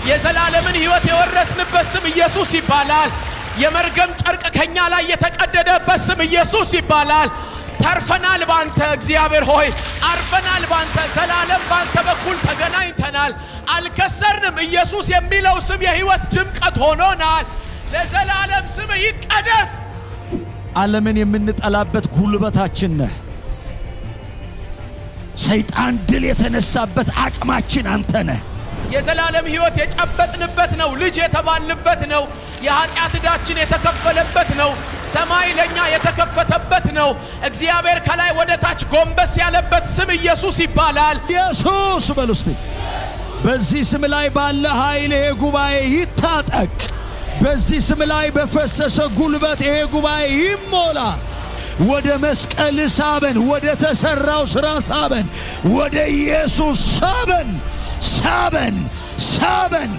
የዘላለምን ሕይወት የወረስንበት ስም ኢየሱስ ይባላል። የመርገም ጨርቅ ከኛ ላይ የተቀደደበት ስም ኢየሱስ ይባላል። ተርፈናል ባንተ እግዚአብሔር ሆይ፣ አርፈናል ባንተ። ዘላለም ባንተ በኩል ተገናኝተናል። አልከሰርንም። ኢየሱስ የሚለው ስም የሕይወት ድምቀት ሆኖናል። ለዘላለም ስም ይቀደስ። ዓለምን የምንጠላበት ጉልበታችን ነህ። ሰይጣን ድል የተነሳበት አቅማችን አንተ ነህ። የዘላለም ሕይወት የጨበጥንበት ነው። ልጅ የተባልንበት ነው። የኃጢአት ዕዳችን የተከፈለበት ነው። ሰማይ ለኛ የተከፈተበት ነው። እግዚአብሔር ከላይ ወደ ታች ጎንበስ ያለበት ስም ኢየሱስ ይባላል። ኢየሱስ በሉ እስቲ። በዚህ ስም ላይ ባለ ኃይል ይሄ ጉባኤ ይታጠቅ። በዚህ ስም ላይ በፈሰሰ ጉልበት ይሄ ጉባኤ ይሞላ። ወደ መስቀል ሳበን፣ ወደ ተሰራው ሥራ ሳበን፣ ወደ ኢየሱስ ሳበን፣ ሳበን፣ ሳበን።